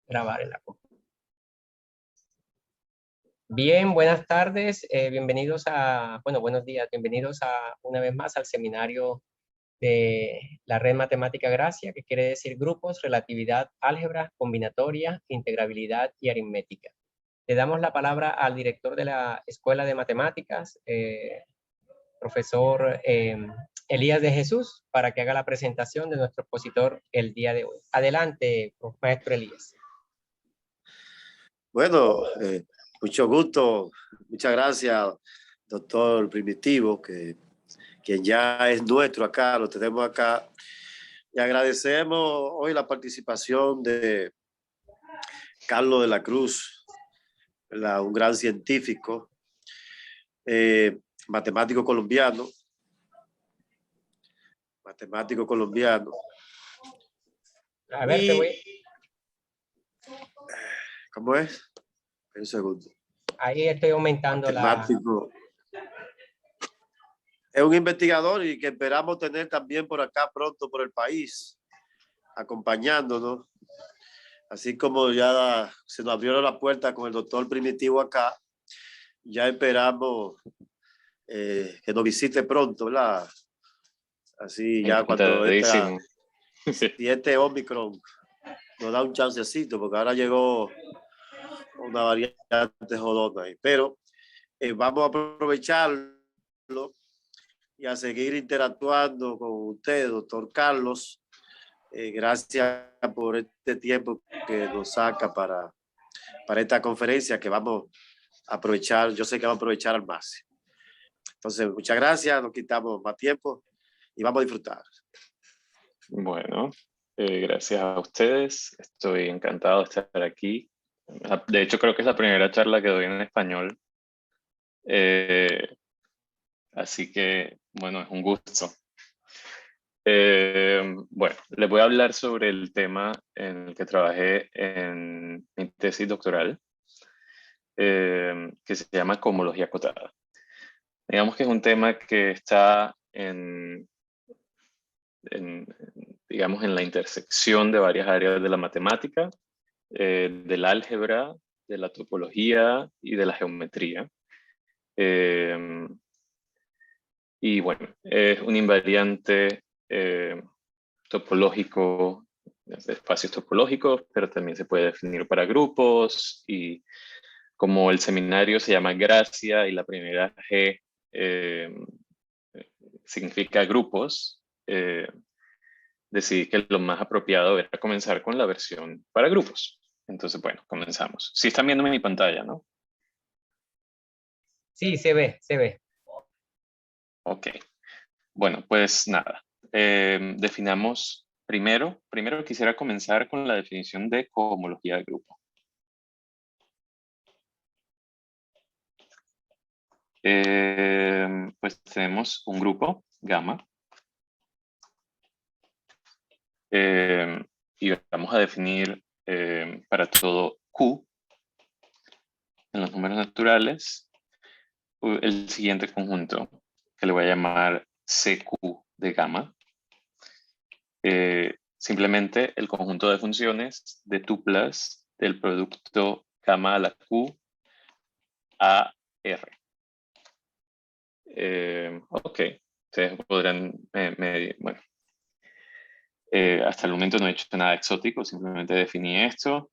Grabar en la computadora. Bien, buenas tardes, bienvenidos buenos días, bienvenidos una vez más al seminario de la Red Matemática Gracia, que quiere decir grupos, relatividad, álgebra, combinatoria, integrabilidad y aritmética. Le damos la palabra al director de la Escuela de Matemáticas, profesor Elías de Jesús, para que haga la presentación de nuestro expositor el día de hoy. Adelante, maestro Elías. Bueno, mucho gusto, muchas gracias, doctor Primitivo, quien ya es nuestro acá, lo tenemos acá. Y agradecemos hoy la participación de Carlos de la Cruz, un gran científico, matemático colombiano. A ver, te voy. ¿Cómo es? Un segundo. Ahí estoy aumentando matemático. Es un investigador y que esperamos tener también por acá pronto por el país, acompañándonos. Así como ya se nos abrió la puerta con el doctor Primitivo acá, ya esperamos que nos visite pronto, ¿verdad? Así ya cuando este Omicron nos da un chancecito, porque ahora llegó una variante jodona ahí. Pero vamos a aprovecharlo y a seguir interactuando con usted, doctor Carlos. Gracias por este tiempo que nos saca para esta conferencia que vamos a aprovechar. Yo sé que vamos a aprovechar al máximo. Entonces, muchas gracias, no quitamos más tiempo y vamos a disfrutar. Bueno, gracias a ustedes. Estoy encantado de estar aquí. De hecho, creo que es la primera charla que doy en español. Así que, bueno, es un gusto. Bueno, les voy a hablar sobre el tema en el que trabajé en mi tesis doctoral, que se llama cohomología acotada. Digamos que es un tema que está digamos, en la intersección de varias áreas de la matemática, del álgebra, de la topología y de la geometría. Y bueno, es un invariante topológico, de espacios topológicos, pero también se puede definir para grupos, y como el seminario se llama Gracia y la primera G significa grupos, decidí que lo más apropiado era comenzar con la versión para grupos. Entonces, bueno, comenzamos. Sí están viendo mi pantalla, ¿no? Sí, se ve. Ok. Bueno, pues nada. Definamos primero quisiera comenzar con la definición de cohomología de grupo. Pues tenemos un grupo, gamma, y vamos a definir para todo Q en los números naturales el siguiente conjunto, que le voy a llamar CQ de gamma. Simplemente el conjunto de funciones de tuplas del producto gamma a la Q a R. Ok, ustedes podrán, bueno, hasta el momento no he hecho nada exótico, simplemente definí esto,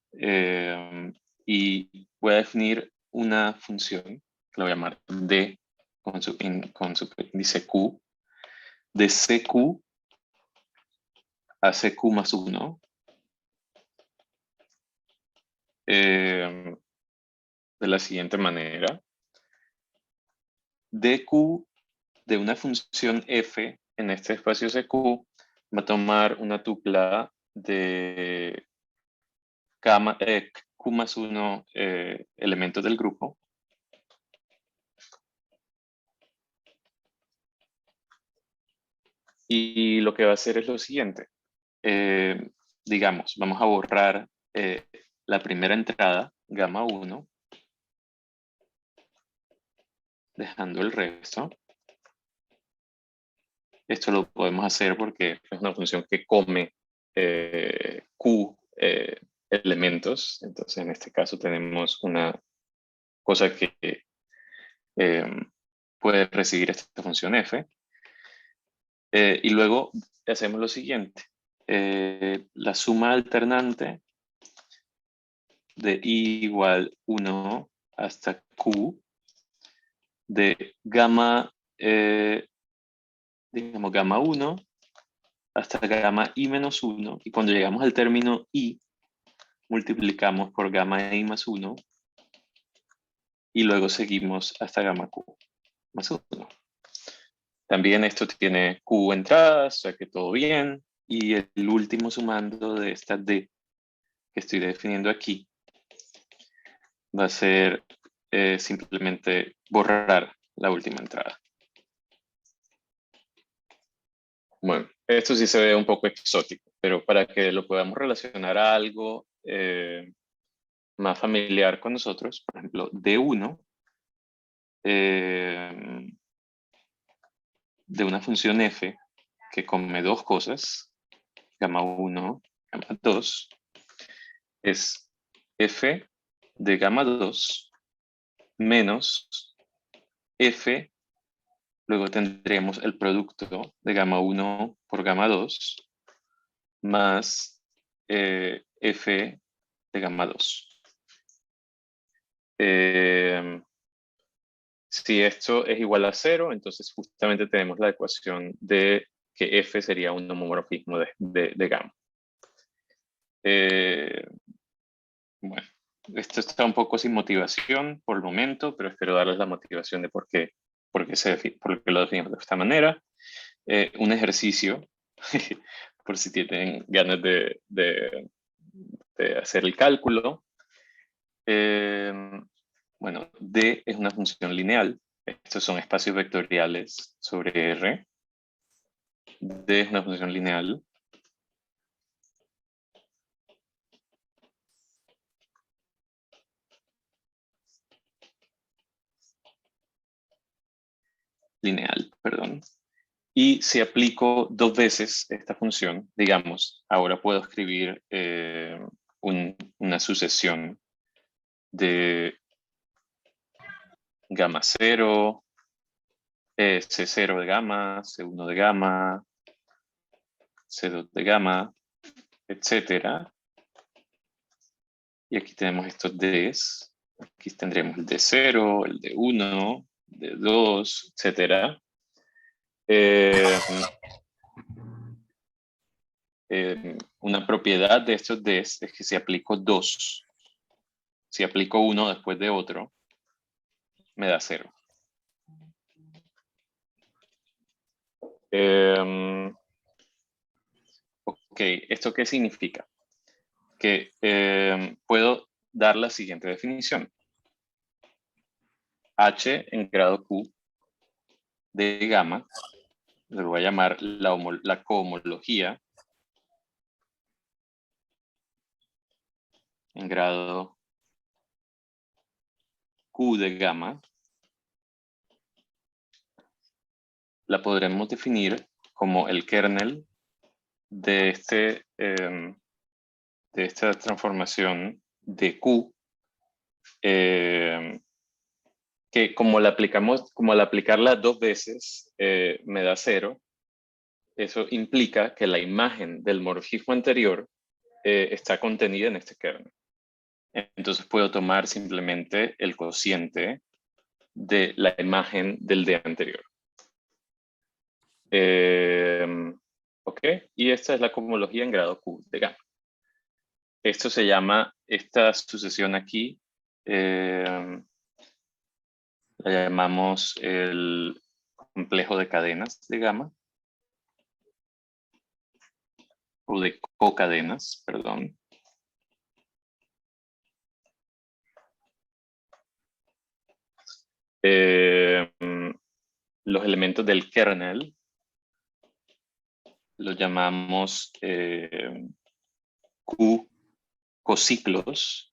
y voy a definir una función que la voy a llamar D con su índice Q, de CQ a CQ más 1, de la siguiente manera. DQ de una función f en este espacio CQ va a tomar una tupla de Q más 1 elementos del grupo. Y lo que va a hacer es lo siguiente. Digamos, vamos a borrar la primera entrada, gamma 1, dejando el resto. Esto lo podemos hacer porque es una función que come Q elementos. Entonces, en este caso tenemos una cosa que puede recibir esta función f. Y luego hacemos lo siguiente. La suma alternante de i igual 1 hasta q de gamma, digamos, gamma 1 hasta gamma i menos 1. Y cuando llegamos al término i, multiplicamos por gamma i más 1. Y luego seguimos hasta gamma q más 1. También esto tiene q entradas, o sea que todo bien. Y el último sumando de esta d que estoy definiendo aquí va a ser simplemente borrar la última entrada. Bueno, esto sí se ve un poco exótico, pero para que lo podamos relacionar a algo más familiar con nosotros, por ejemplo, D1 de una función f que come dos cosas, gamma 1, gamma 2, es f de gamma 2 menos f, luego tendremos el producto de gamma 1 por gamma 2 más f de gamma 2. Si esto es igual a 0, entonces justamente tenemos la ecuación de que f sería un homomorfismo de gamma. Bueno, esto está un poco sin motivación por el momento, pero espero darles la motivación de por qué lo definimos de esta manera. Un ejercicio, por si tienen ganas de hacer el cálculo. Bueno, D es una función lineal. Estos son espacios vectoriales sobre R. D es una función lineal. Lineal, perdón. Y si aplico dos veces esta función, digamos, ahora puedo escribir una sucesión de gamma 0, C0 de gamma, C1 de gamma, C2 de gamma, etcétera. Y aquí tenemos estos Ds. Aquí tendremos el D0, el D1, D2, etcétera. Una propiedad de estos Ds es que si aplico dos, si aplico uno después de otro, me da 0. Ok, ¿esto qué significa? Que puedo dar la siguiente definición. H en grado Q de gamma, lo voy a llamar la cohomología en grado Q de gamma, la podremos definir como el kernel de esta transformación de Q, que como la aplicarla dos veces me da 0, eso implica que la imagen del morfismo anterior está contenida en este kernel. Entonces puedo tomar simplemente el cociente de la imagen del D anterior. Ok, y esta es la cohomología en grado Q de gamma. Esto se llama, esta sucesión aquí, la llamamos el complejo de cadenas de gamma, o de cocadenas, perdón. Los elementos del kernel los llamamos Q cociclos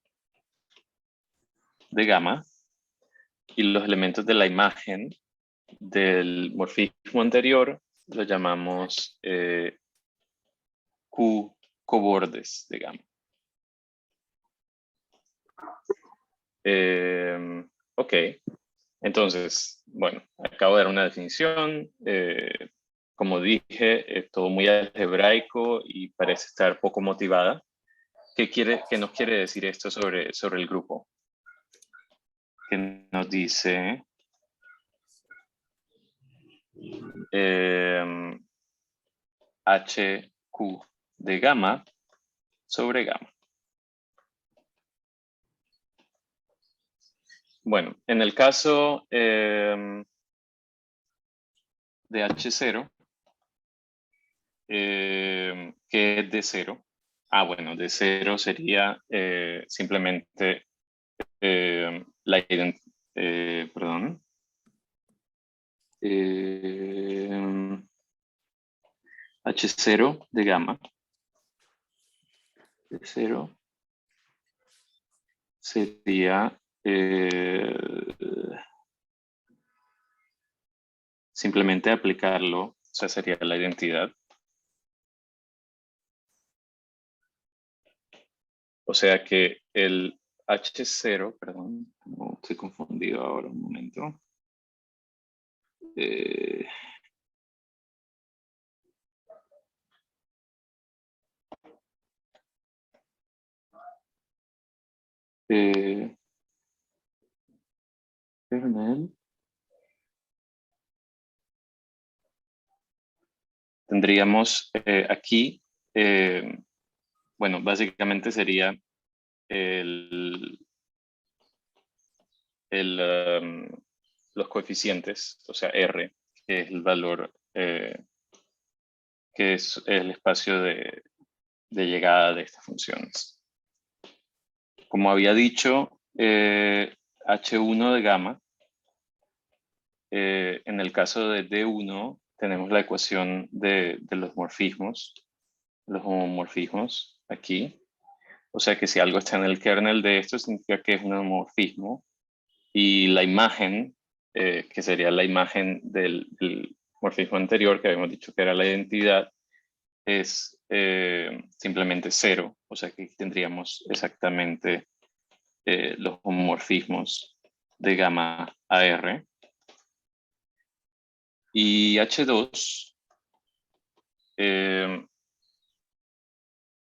de gamma, y los elementos de la imagen del morfismo anterior los llamamos Q cobordes de gamma. Ok, entonces, bueno, acabo de dar una definición. Como dije, es todo muy algebraico y parece estar poco motivada. ¿Qué nos quiere decir esto sobre el grupo? Que nos dice HQ de gamma sobre gamma. Bueno, en el caso de H0, que es de 0. Ah, bueno, de 0 sería simplemente la perdón. H0 de gamma. De 0 sería simplemente aplicarlo, o sea, sería la identidad. O sea que el H0, perdón, no, estoy confundido ahora un momento. Kernel. Tendríamos aquí, bueno, básicamente sería los coeficientes, o sea, R, que es el valor, que es el espacio de llegada de estas funciones. Como había dicho, H1 de gamma, en el caso de D1 tenemos la ecuación de los morfismos, los homomorfismos aquí. O sea que si algo está en el kernel de esto, significa que es un homomorfismo. Y la imagen, que sería la imagen del morfismo anterior, que habíamos dicho que era la identidad, es simplemente 0. O sea que tendríamos exactamente los homomorfismos de gamma a R. Y H2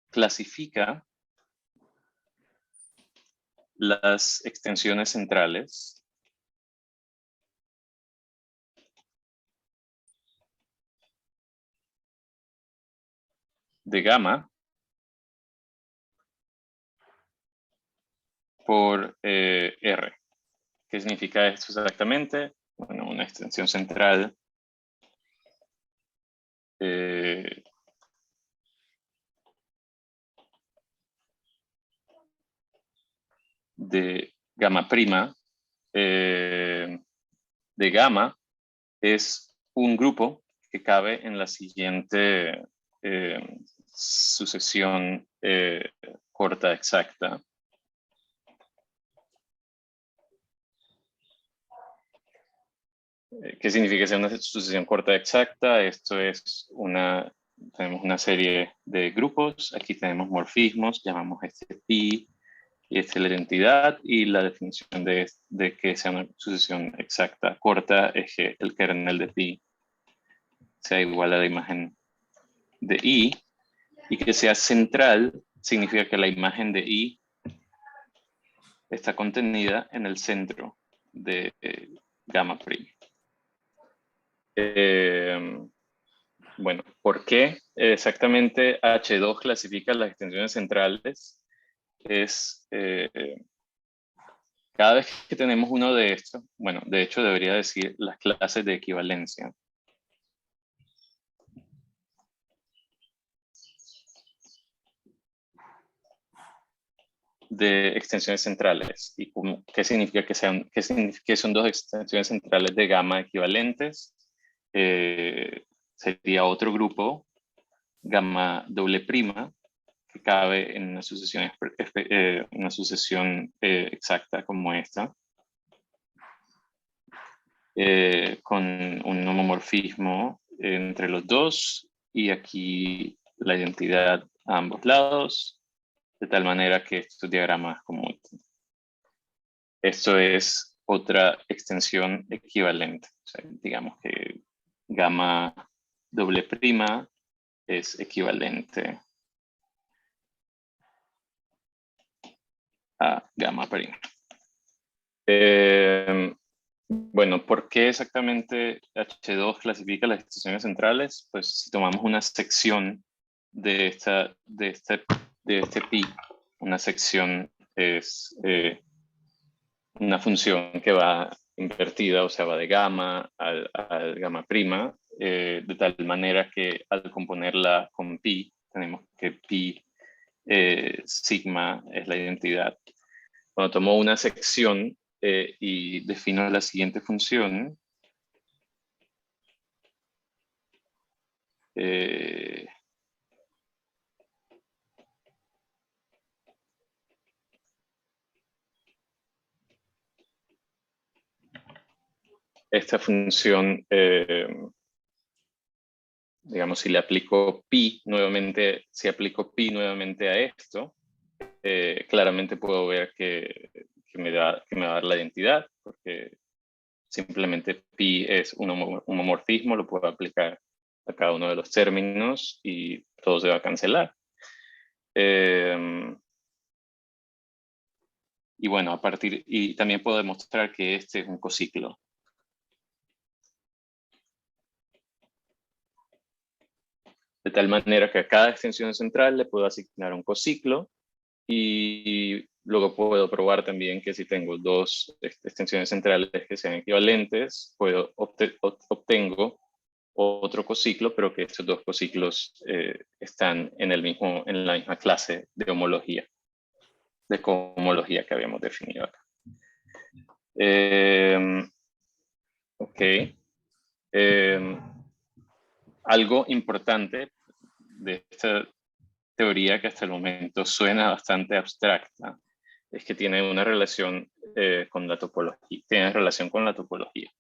clasifica las extensiones centrales de gamma por R. ¿Qué significa esto exactamente? Bueno, una extensión central de gamma prima de gamma es un grupo que cabe en la siguiente sucesión corta exacta. ¿Qué significa que sea una sucesión corta exacta? Esto es tenemos una serie de grupos. Aquí tenemos morfismos, llamamos este pi, y esta es la identidad, y la definición de que sea una sucesión exacta corta es que el kernel de pi sea igual a la imagen de i, y que sea central significa que la imagen de i está contenida en el centro de gamma prima. Bueno, ¿por qué exactamente H2 clasifica las extensiones centrales? Es cada vez que tenemos uno de estos, bueno, de hecho debería decir las clases de equivalencia. De extensiones centrales. ¿Y qué significa que son dos extensiones centrales de gamma equivalentes? Sería otro grupo, gamma doble prima, que cabe en una sucesión exacta como esta, con un homomorfismo entre los dos, y aquí la identidad a ambos lados, de tal manera que estos diagramas como Esto es otra extensión equivalente. O sea, digamos que gamma doble prima es equivalente a gamma prima. Bueno, ¿por qué exactamente H2 clasifica las extensiones centrales? Pues si tomamos una sección de este pi, una sección es una función que va invertida, o sea, va de gamma al gamma prima, de tal manera que al componerla con pi, tenemos que pi sigma es la identidad. Cuando tomo una sección y defino la siguiente función, esta función, digamos, si le aplico pi nuevamente, si aplico pi nuevamente a esto, claramente puedo ver que me va a dar la identidad, porque simplemente pi es un homomorfismo, lo puedo aplicar a cada uno de los términos y todo se va a cancelar. Y bueno, y también puedo demostrar que este es un cociclo. De tal manera que a cada extensión central le puedo asignar un cociclo y luego puedo probar también que si tengo dos extensiones centrales que sean equivalentes, obtengo otro cociclo, pero que estos dos cociclos están en la misma clase de homología, de cohomología que habíamos definido acá. Ok. Algo importante de esta teoría, que hasta el momento suena bastante abstracta, es que tiene una relación con la topología. Tiene relación con la topología.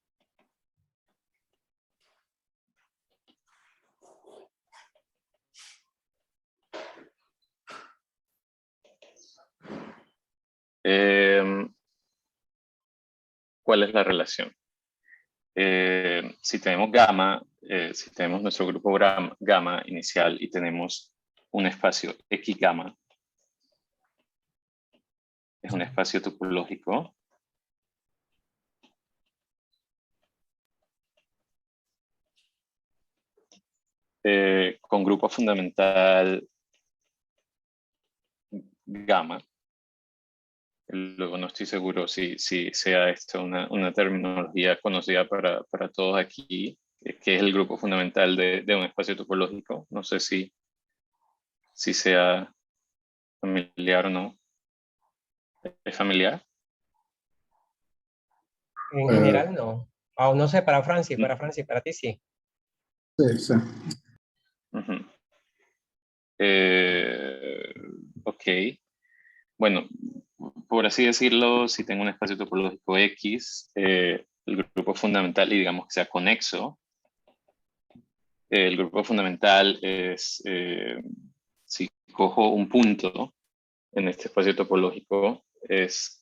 ¿Cuál es la relación? Si tenemos gamma, si tenemos nuestro grupo gamma inicial y tenemos un espacio X gamma, es un espacio topológico. Con grupo fundamental gamma. Luego no estoy seguro si sea esto una terminología conocida para todos aquí, que es el grupo fundamental de un espacio topológico. No sé si sea familiar o no. ¿Es familiar? En general, no. Oh, no sé, para Francis, para ti sí. Sí, sí. Uh-huh. Ok. Bueno, por así decirlo, si tengo un espacio topológico X, el grupo fundamental, y digamos que sea conexo, el grupo fundamental es, si cojo un punto en este espacio topológico, es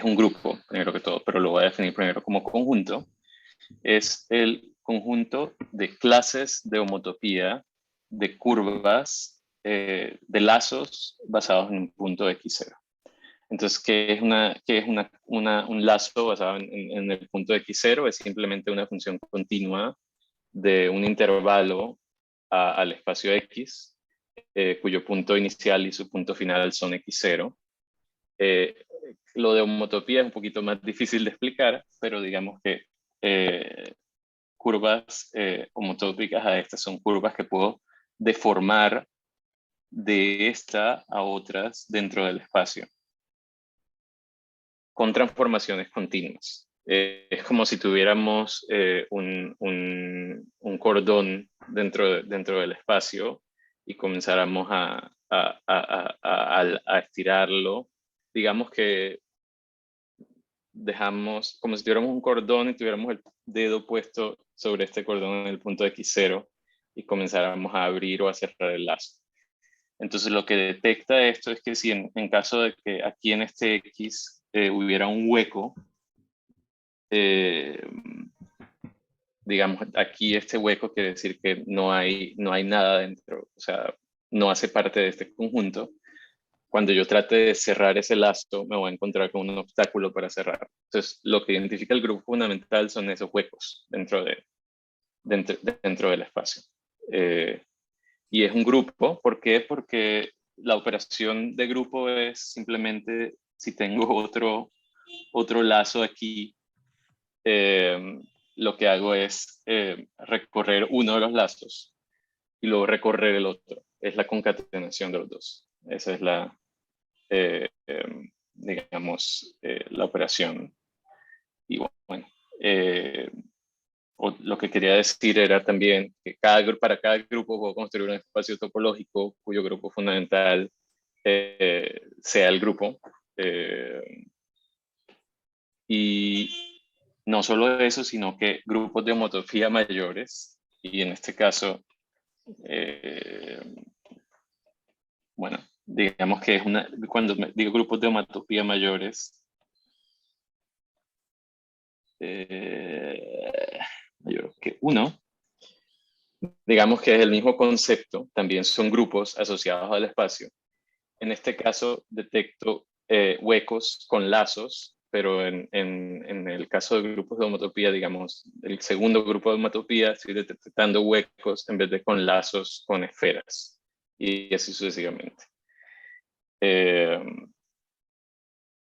un grupo, primero que todo, pero lo voy a definir primero como conjunto. Es el conjunto de clases de homotopía de curvas de lazos basados en un punto x0. Entonces, ¿qué es un lazo basado en el punto x0? Es simplemente una función continua de un intervalo al espacio x, cuyo punto inicial y su punto final son x0. Lo de homotopía es un poquito más difícil de explicar, pero digamos que curvas homotópicas a estas son curvas que puedo deformar de esta a otras dentro del espacio con transformaciones continuas. Es como si tuviéramos un cordón dentro del espacio y comenzáramos a estirarlo. Digamos que dejamos, como si tuviéramos un cordón y tuviéramos el dedo puesto sobre este cordón en el punto X0 y comenzáramos a abrir o a cerrar el lazo. Entonces lo que detecta esto es que si en caso de que aquí en este X hubiera un hueco, digamos, aquí este hueco quiere decir que no hay nada dentro, o sea, no hace parte de este conjunto. Cuando yo trate de cerrar ese lazo, me voy a encontrar con un obstáculo para cerrar. Entonces, lo que identifica el grupo fundamental son esos huecos dentro del espacio. Y es un grupo, ¿por qué? Porque la operación de grupo es simplemente si tengo otro lazo aquí, lo que hago es recorrer uno de los lazos y luego recorrer el otro. Es la concatenación de los dos. Esa es digamos, la operación. Y bueno, lo que quería decir era también que para cada grupo puedo construir un espacio topológico cuyo grupo fundamental sea el grupo. Y no solo eso, sino que grupos de homotopía mayores, y en este caso, bueno, digamos que es cuando digo grupos de homotopía mayores, mayor que 1, digamos que es el mismo concepto, también son grupos asociados al espacio. En este caso detecto huecos con lazos, pero en el caso de grupos de homotopía, digamos, el segundo grupo de homotopía, estoy detectando huecos en vez de con lazos con esferas, y así sucesivamente.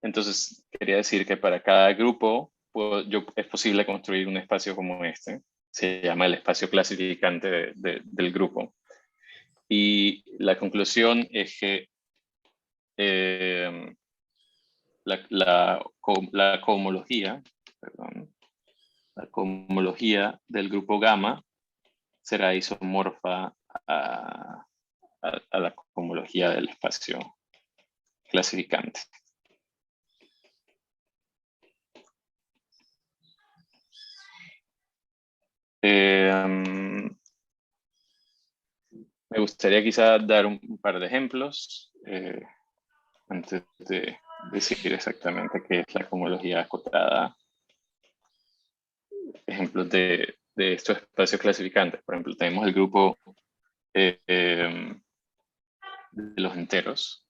Entonces, quería decir que para cada grupo es posible construir un espacio como este. Se llama el espacio clasificante del grupo. Y la conclusión es que la cohomología del grupo gamma será isomorfa a la cohomología del espacio clasificante. Me gustaría quizá dar un par de ejemplos antes de decir exactamente qué es la cohomología acotada. Ejemplos de estos espacios clasificantes. Por ejemplo, tenemos el grupo de los enteros.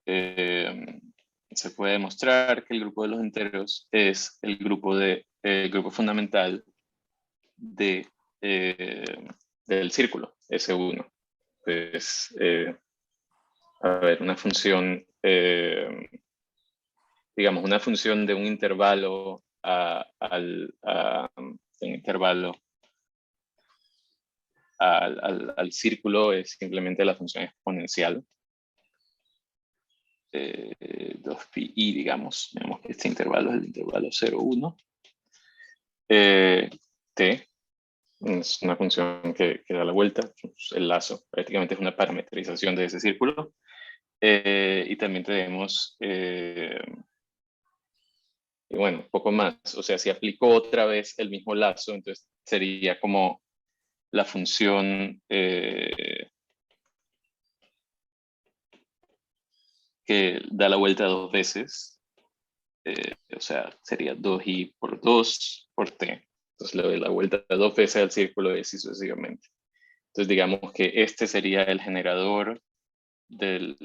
Se puede demostrar que el grupo de los enteros es el grupo fundamental del círculo, S1. Pues, a ver, una función, digamos, una función de un intervalo al círculo es simplemente la función exponencial. 2pi, digamos que este intervalo es el intervalo 0, 1. T es una función que da la vuelta, el lazo prácticamente es una parametrización de ese círculo. Y también tenemos, y bueno, poco más. O sea, si aplico otra vez el mismo lazo, entonces sería como la función que da la vuelta 2 veces. O sea, sería 2i por 2 por t. Entonces le doy la vuelta 2 veces al círculo y así sucesivamente. Entonces digamos que este sería el generador del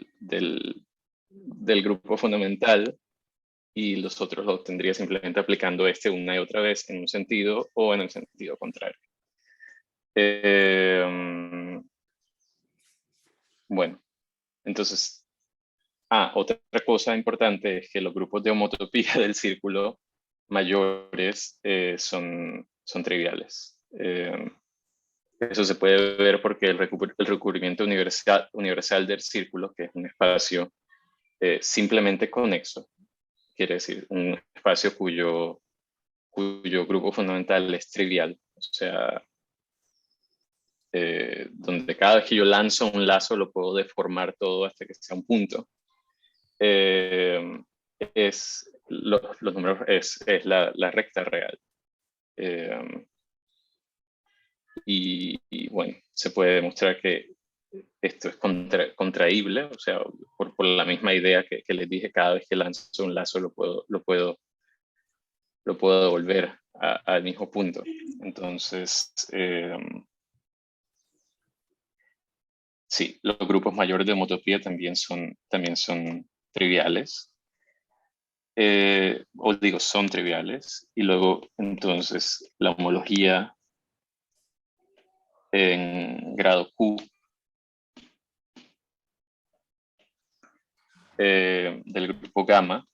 grupo fundamental, y los otros los obtendría simplemente aplicando este una y otra vez en un sentido o en el sentido contrario. Bueno, entonces, otra cosa importante es que los grupos de homotopía del círculo mayores son triviales. Eso se puede ver porque el recubrimiento universal del círculo, que es un espacio simplemente conexo, quiere decir un espacio cuyo grupo fundamental es trivial, o sea, donde cada vez que yo lanzo un lazo lo puedo deformar todo hasta que sea un punto. Los números es la recta real. Y bueno, se puede demostrar que esto es contraíble, o sea, por la misma idea que les dije, cada vez que lanzo un lazo lo puedo devolver al mismo punto. Entonces, sí, los grupos mayores de homotopía también son triviales. O digo, son triviales. Y luego, entonces, la homología en grado Q del grupo gamma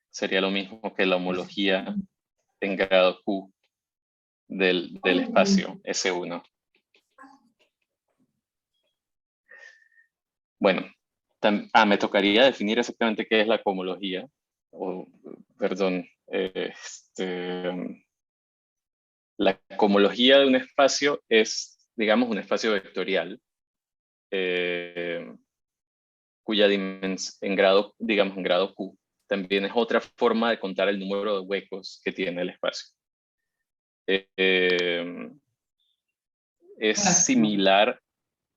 sería lo mismo que la homología en grado Q del espacio S1. Bueno, me tocaría definir exactamente qué es la cohomología, perdón, la cohomología de un espacio es, digamos, un espacio vectorial, cuya dimensión en grado, digamos, en grado Q, también es otra forma de contar el número de huecos que tiene el espacio. Es similar,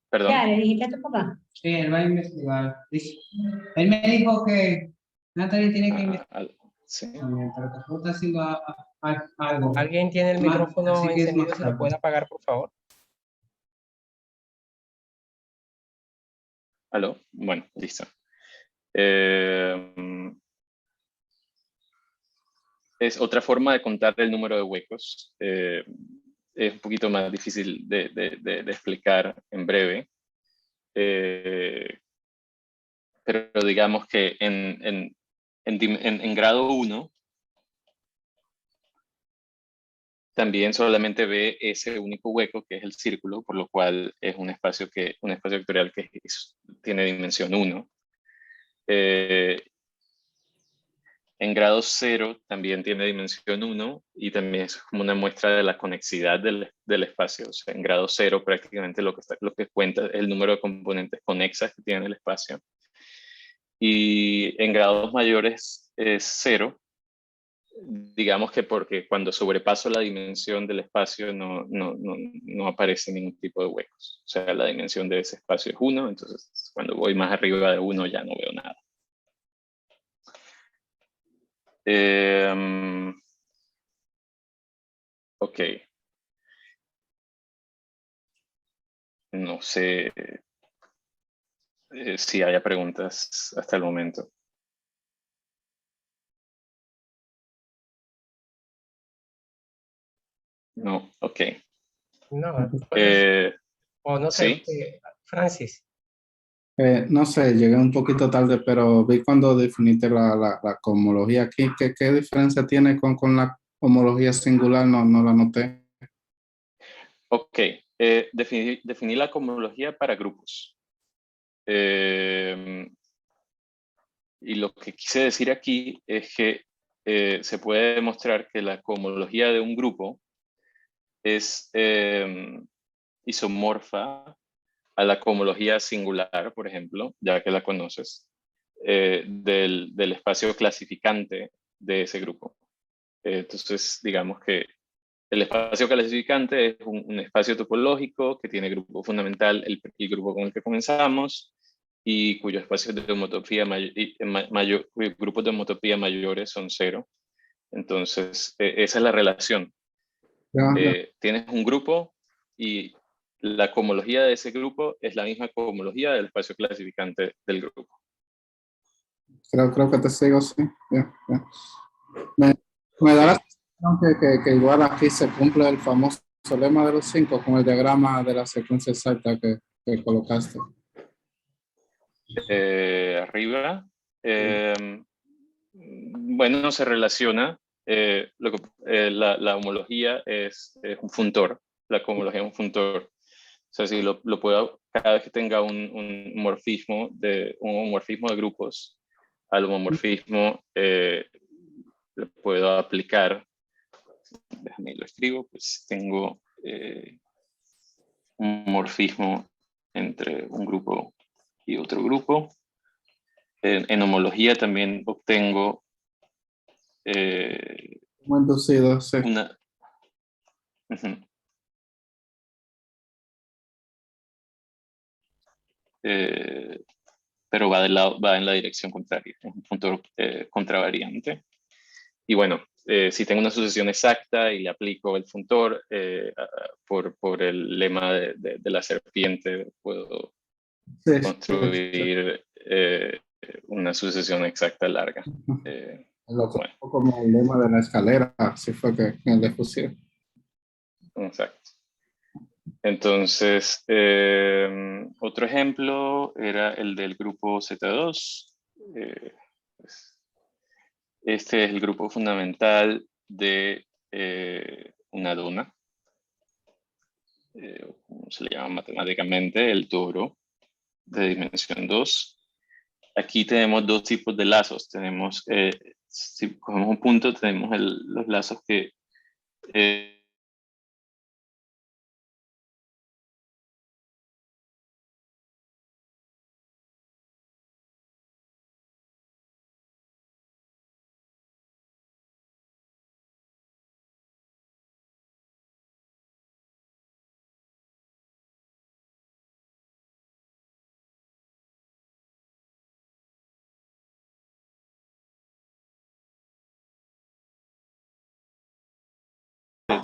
perdón. Ya, le dijiste a tu papá. Sí, él va a investigar. Él me dijo que Natalie tiene que investigar, Sí. pero que está haciendo algo. ¿Alguien tiene el Más- micrófono así que es encendido? más ¿Se lo tarde. puede apagar, por favor? ¿Aló? Bueno, listo. Es otra forma de contar el número de huecos. Es un poquito más difícil de explicar en breve. Pero digamos que en grado 1 también solamente ve ese único hueco que es el círculo, por lo cual es un espacio vectorial que tiene dimensión 1. En grado 0 también tiene dimensión 1 y también es como una muestra de la conexidad del espacio. O sea, en grado 0 prácticamente lo que cuenta es el número de componentes conexas que tiene el espacio. Y en grados mayores es 0. Digamos que porque cuando sobrepaso la dimensión del espacio no aparece ningún tipo de huecos. O sea, la dimensión de ese espacio es 1, entonces cuando voy más arriba de 1 ya no veo nada. Ok. No sé si haya preguntas hasta el momento. No, ok. No, pues, o no sé, Sí. Francis. No sé, llegué un poquito tarde, pero vi cuando definiste la cohomología aquí. ¿Qué diferencia tiene con la homología singular? No la noté. Ok. Definí la cohomología para grupos. Y lo que quise decir aquí es que se puede demostrar que la cohomología de un grupo es isomorfa a la cohomología singular, por ejemplo, ya que la conoces, del espacio clasificante de ese grupo. Entonces, digamos que el espacio clasificante es un espacio topológico que tiene grupo fundamental, el grupo con el que comenzamos, y cuyos espacios de homotopía cuyos grupos de homotopía mayores son 0. Entonces, esa es la relación. Tienes un grupo y la cohomología de ese grupo es la misma cohomología del espacio clasificante del grupo. Creo que te sigo, sí. Ya. Me da la sensación que igual aquí se cumple el famoso lema de los 5 con el diagrama de la secuencia exacta que colocaste. Arriba. Bueno, se relaciona. La homología es un funtor. La cohomología es un funtor. O sea, si lo puedo, cada vez que tenga un homomorfismo de grupos, al homomorfismo le puedo aplicar, déjame lo escribo, pues tengo un morfismo entre un grupo y otro grupo. En homología también obtengo Como inducido, sí. una... pero va en la dirección contraria, es un punto contravariante. Y bueno, si tengo una sucesión exacta y le aplico el funtor por el lema de la serpiente, puedo construir una sucesión exacta larga. Lo como el lema de la escalera, así fue que le pusieron. Exacto. Entonces, otro ejemplo era el del grupo Z2. Este es el grupo fundamental de una duna. Como se le llama matemáticamente, el toro de dimensión 2. Aquí tenemos dos tipos de lazos. Tenemos, si cogemos un punto, tenemos los lazos que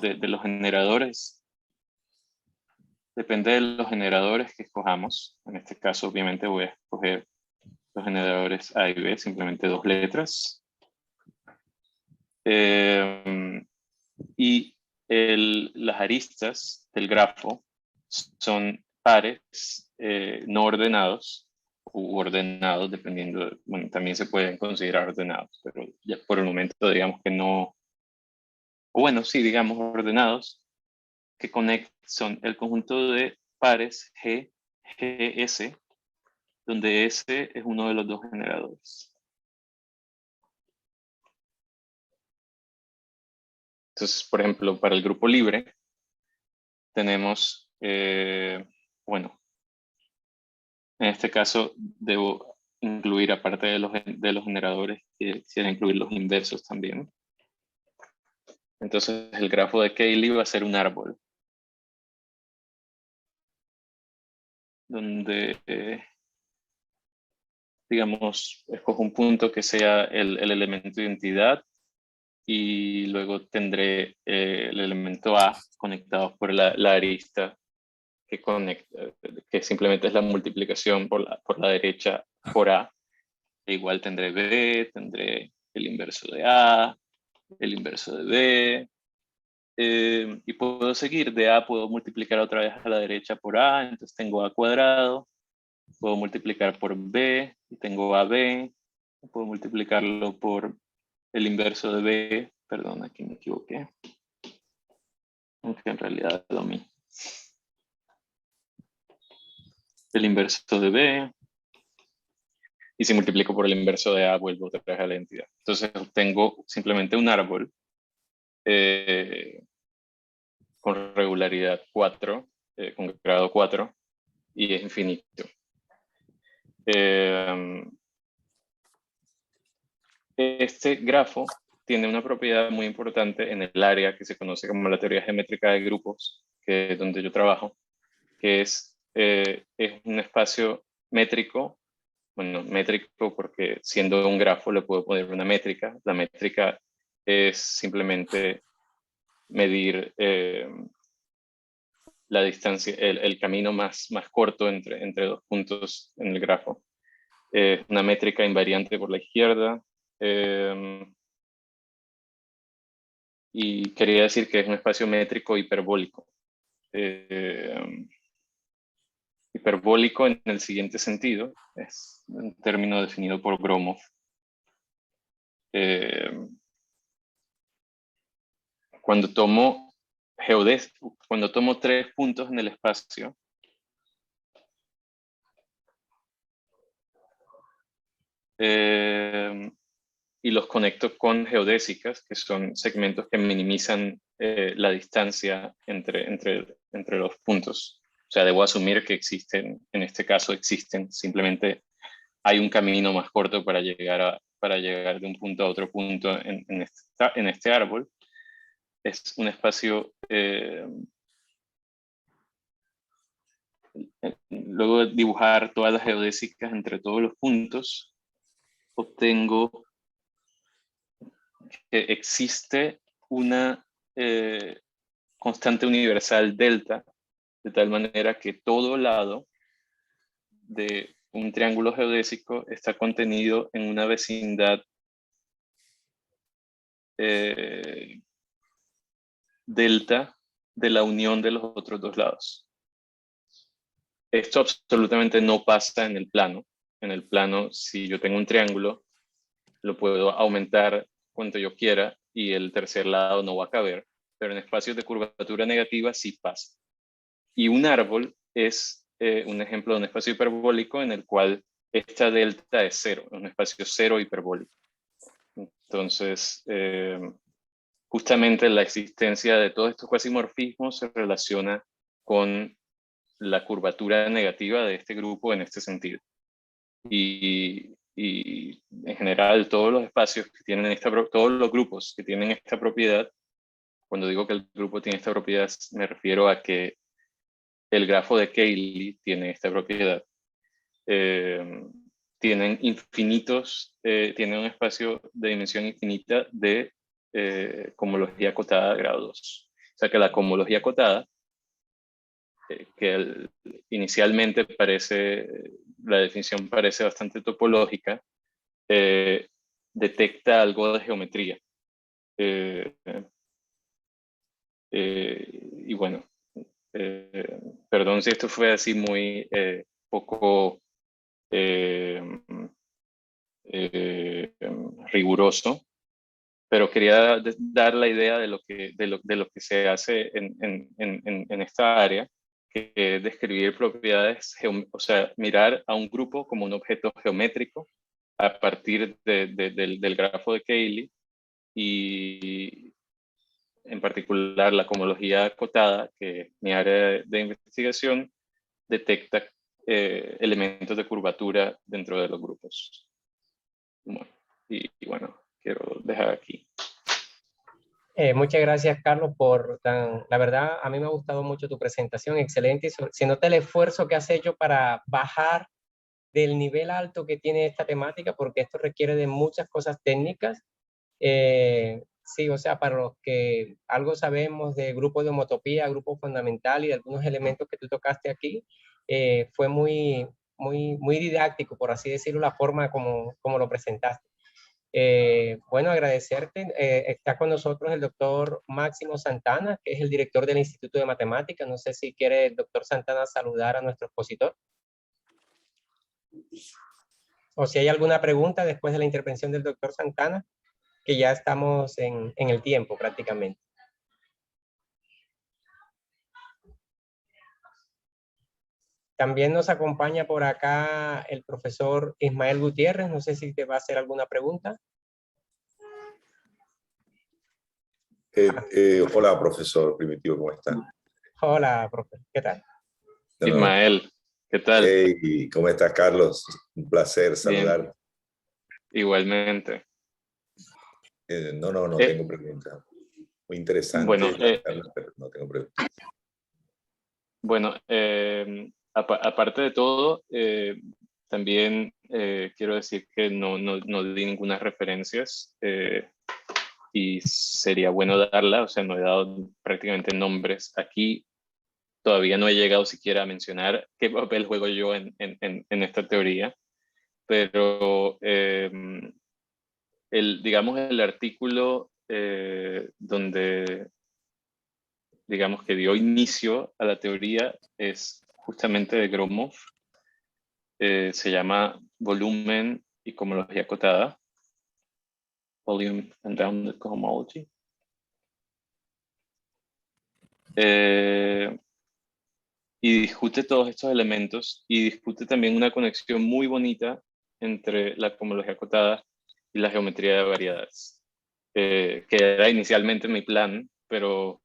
de los generadores. Depende de los generadores que escojamos. En este caso, obviamente, voy a escoger los generadores A y B, simplemente dos letras. Y las aristas del grafo son pares no ordenados u ordenados, dependiendo, bueno, también se pueden considerar ordenados, pero ya por el momento digamos que no, o bueno, sí, digamos ordenados, que son el conjunto de pares G, GS, donde S es uno de los dos generadores. Entonces, por ejemplo, para el grupo libre, tenemos, bueno, en este caso debo incluir, aparte de los generadores, quisiera incluir los inversos también. Entonces, el grafo de Cayley va a ser un árbol, donde, digamos, escojo un punto que sea el elemento de identidad, y luego tendré el elemento A conectado por la arista que conecta, que simplemente es la multiplicación por la derecha por A. E igual tendré B, tendré el inverso de A, el inverso de B, y puedo seguir. De A puedo multiplicar otra vez a la derecha por A, entonces tengo A cuadrado. Puedo multiplicar por B y tengo AB. Puedo multiplicarlo por el inverso de B. Perdón, aquí me equivoqué. Aunque en realidad es lo mismo. El inverso de B. Y si multiplico por el inverso de A, vuelvo otra vez a la identidad. Entonces obtengo simplemente un árbol con regularidad 4, con grado 4, y es infinito. Este grafo tiene una propiedad muy importante en el área que se conoce como la teoría geométrica de grupos, que es donde yo trabajo, que es un espacio métrico. Bueno, métrico porque siendo un grafo le puedo poner una métrica. La métrica es simplemente medir la distancia, el camino más corto entre dos puntos en el grafo. Una métrica invariante por la izquierda. Y quería decir que es un espacio métrico hiperbólico. Hiperbólico en el siguiente sentido, es un término definido por Gromov. Cuando tomo tres puntos en el espacio, y los conecto con geodésicas, que son segmentos que minimizan la distancia entre los puntos. O sea, debo asumir que existen, en este caso existen, simplemente hay un camino más corto para llegar de un punto a otro punto en este árbol. Es un espacio luego de dibujar todas las geodésicas entre todos los puntos, obtengo que existe una constante universal delta, de tal manera que todo lado de un triángulo geodésico está contenido en una vecindad delta de la unión de los otros dos lados. Esto absolutamente no pasa en el plano. En el plano, si yo tengo un triángulo, lo puedo aumentar cuanto yo quiera y el tercer lado no va a caber, pero en espacios de curvatura negativa sí pasa. Y un árbol es un ejemplo de un espacio hiperbólico en el cual esta delta es cero, un espacio cero hiperbólico. Entonces, justamente la existencia de todos estos cuasimorfismos se relaciona con la curvatura negativa de este grupo en este sentido. Y en general todos los espacios que tienen todos los grupos que tienen esta propiedad, cuando digo que el grupo tiene esta propiedad, me refiero a que el grafo de Cayley tiene esta propiedad. Tienen tienen un espacio de dimensión infinita de cohomología acotada de grado 2. O sea que la cohomología acotada, que inicialmente la definición parece bastante topológica, detecta algo de geometría. Y bueno, perdón si esto fue así muy poco riguroso, pero quería dar la idea de lo que se hace en esta área, que es describir propiedades, o sea, mirar a un grupo como un objeto geométrico a partir del grafo de Cayley, y en particular la cohomología acotada, que es mi área de investigación, detecta elementos de curvatura dentro de los grupos. Bueno, y bueno, quiero dejar aquí. Muchas gracias, Carlos, la verdad, a mí me ha gustado mucho tu presentación, excelente, y se nota el esfuerzo que has hecho para bajar del nivel alto que tiene esta temática, porque esto requiere de muchas cosas técnicas. Sí, o sea, para los que algo sabemos de grupo de homotopía, grupo fundamental y de algunos elementos que tú tocaste aquí, fue muy didáctico, por así decirlo, la forma como lo presentaste. Bueno, agradecerte. Está con nosotros el doctor Máximo Santana, que es el director del Instituto de Matemáticas. No sé si quiere el doctor Santana saludar a nuestro expositor. O si hay alguna pregunta después de la intervención del doctor Santana, que ya estamos en el tiempo prácticamente. También nos acompaña por acá el profesor Ismael Gutiérrez. No sé si te va a hacer alguna pregunta. Hola, profesor Primitivo, ¿cómo está? Hola, profe. ¿Qué tal? Ismael, ¿qué tal? Hey, ¿cómo estás, Carlos? Un placer saludar. Bien. Igualmente. No tengo preguntas. Muy interesante. Bueno, pero no tengo preguntas. Bueno, aparte de todo, también quiero decir que no di ninguna referencias, y sería bueno darla. O sea, no he dado prácticamente nombres aquí. Todavía no he llegado siquiera a mencionar qué papel juego yo en esta teoría, pero digamos, el artículo donde, digamos, que dio inicio a la teoría es justamente de Gromov. Se llama Volumen y Cohomología Acotada, Volume and Bounded Cohomology. Y discute todos estos elementos, y discute también una conexión muy bonita entre la cohomología acotada y la geometría de variedades, que era inicialmente mi plan, pero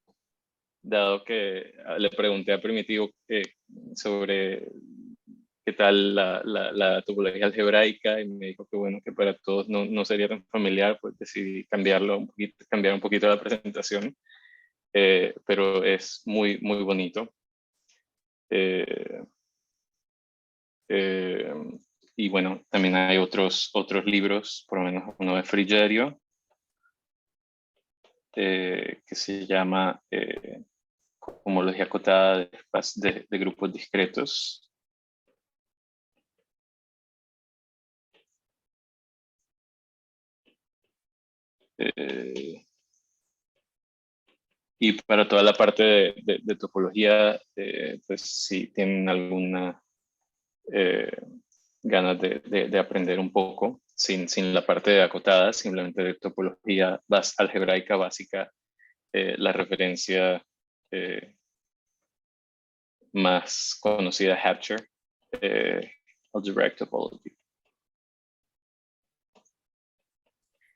dado que le pregunté a Primitivo sobre qué tal la topología algebraica, y me dijo que bueno, que para todos no sería tan familiar, pues decidí cambiar un poquito la presentación, pero es muy bonito. Y bueno, también hay otros libros, por lo menos uno de Frigerio, que se llama Homología acotada de grupos discretos. Y para toda la parte de topología, pues si tienen alguna ganas de aprender un poco, sin la parte de acotada, simplemente de topología algebraica básica, la referencia más conocida, Hatcher, Algebraic Topology.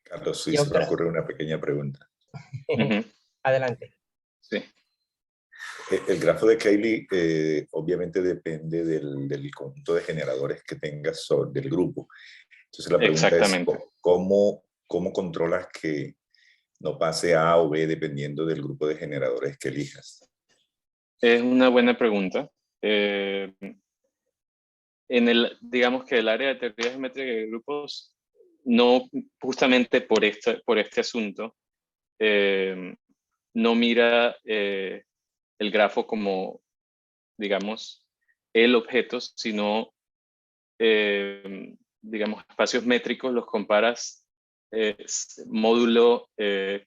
Carlos, sí, Y se me otra. ocurre una pequeña pregunta. Adelante. Sí. El grafo de Cayley obviamente depende del conjunto de generadores que tengas del grupo. Entonces la pregunta es, Exactamente. ¿cómo controlas que no pase A o B dependiendo del grupo de generadores que elijas? Es una buena pregunta. Digamos que el área de teoría geométrica de grupos, no justamente por este asunto, no mira el grafo como, digamos, el objeto, sino, digamos, espacios métricos los comparas módulo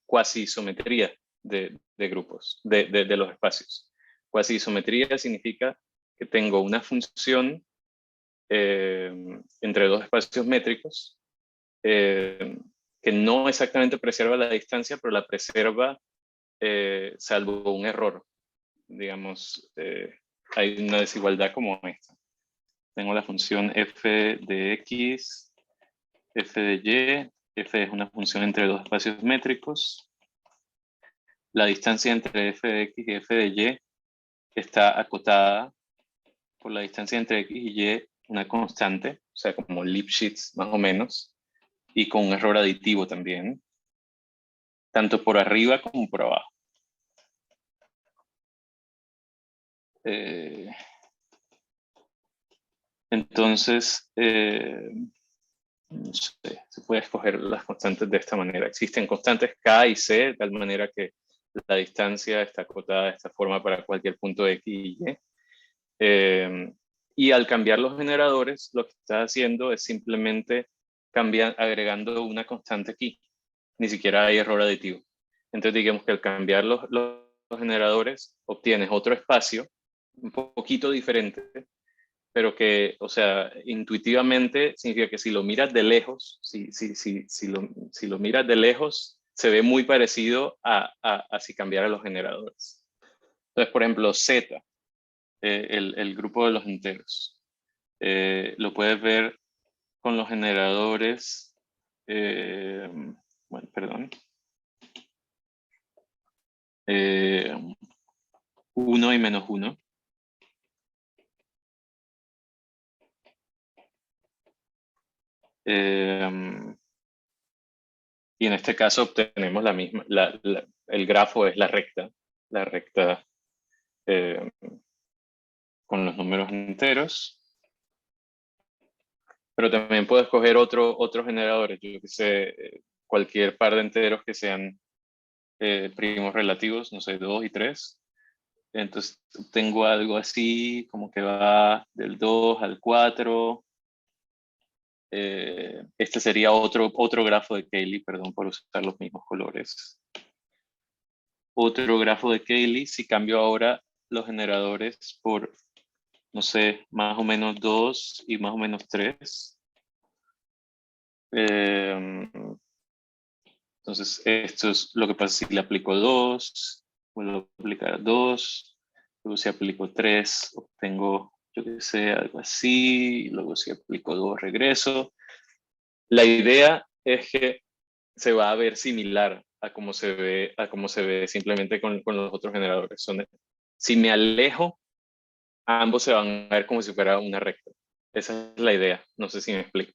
cuasi isometría de grupos, de los espacios. Cuasi isometría significa que tengo una función entre dos espacios métricos que no exactamente preserva la distancia, pero la preserva salvo un error. Digamos, hay una desigualdad como esta. Tengo la función f de x, f de y. F es una función entre dos espacios métricos. La distancia entre f de x y f de y está acotada por la distancia entre x y y, una constante, o sea, como Lipschitz más o menos, y con un error aditivo también, tanto por arriba como por abajo. Entonces, no sé, se puede escoger las constantes de esta manera. Existen constantes K y C, de tal manera que la distancia está acotada de esta forma para cualquier punto X y Y. Y al cambiar los generadores, lo que está haciendo es simplemente agregando una constante aquí. Ni siquiera hay error aditivo. Entonces, digamos que al cambiar los generadores, obtienes otro espacio un poquito diferente, pero que, o sea, intuitivamente significa que si lo miras de lejos, si lo miras de lejos, se ve muy parecido a si cambiara los generadores. Entonces, por ejemplo, Z, el grupo de los enteros, lo puedes ver con los generadores, bueno, perdón, 1 y menos 1. Y en este caso obtenemos la misma, el grafo es la recta con los números enteros. Pero también puedo escoger otros generadores, yo que sé, cualquier par de enteros que sean primos relativos, no sé, 2 y 3. Entonces tengo algo así, como que va del 2 al 4. Este sería otro grafo de Cayley, perdón por usar los mismos colores. Otro grafo de Cayley, si cambio ahora los generadores por, no sé, más o menos 2 y más o menos 3. Entonces, esto es lo que pasa si le aplico 2, vuelvo a aplicar 2, luego si aplico 3, obtengo, yo qué sé, algo así, luego si aplico 2, regreso. La idea es que se va a ver similar a cómo se ve simplemente con los otros generadores. Si me alejo, ambos se van a ver como si fuera una recta. Esa es la idea, no sé si me explico.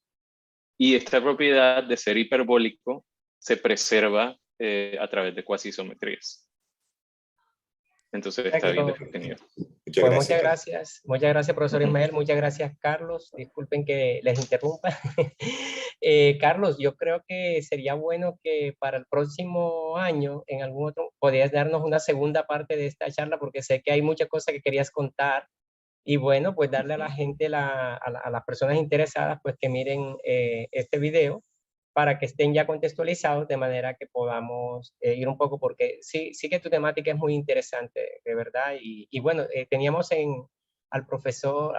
Y esta propiedad de ser hiperbólico se preserva a través de cuasi-isometrías. Entonces está bien definido. Muchas gracias. Muchas gracias, profesor Ismael. Muchas gracias, Carlos. Disculpen que les interrumpa. Carlos, yo creo que sería bueno que para el próximo año, en algún otro, podrías darnos una segunda parte de esta charla, porque sé que hay muchas cosas que querías contar. Y bueno, pues darle a la gente, a las personas interesadas, pues que miren este video para que estén ya contextualizados de manera que podamos ir un poco, porque sí que tu temática es muy interesante, de verdad. Y bueno, teníamos al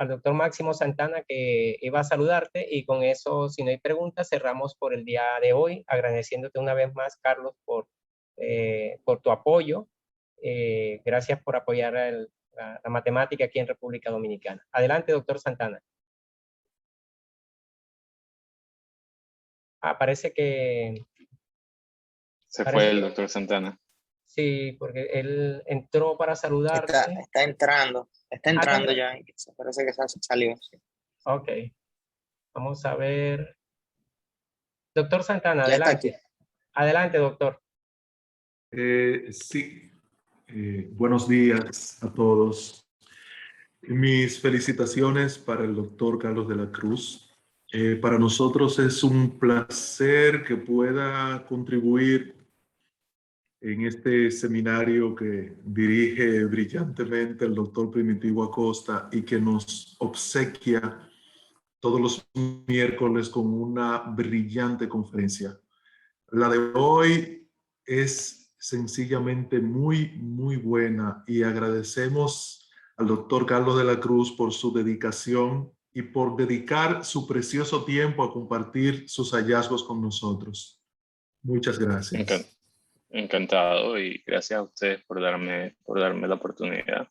doctor Máximo Santana, que iba a saludarte, y con eso, si no hay preguntas, cerramos por el día de hoy, agradeciéndote una vez más, Carlos, por tu apoyo. Gracias por apoyar la matemática aquí en República Dominicana. Adelante, doctor Santana. Parece que... Fue el doctor Santana. Sí, porque él entró para saludarte. Está entrando ya. Parece que salió. Sí. Ok. Vamos a ver. Doctor Santana, Ya adelante. Adelante, doctor. Sí. Buenos días a todos. Mis felicitaciones para el doctor Carlos de la Cruz. Para nosotros es un placer que pueda contribuir en este seminario que dirige brillantemente el doctor Primitivo Acosta y que nos obsequia todos los miércoles con una brillante conferencia. La de hoy es sencillamente muy buena y agradecemos al doctor Carlos de la Cruz por su dedicación y por dedicar su precioso tiempo a compartir sus hallazgos con nosotros. Muchas gracias. Encantado, y gracias a ustedes por darme la oportunidad.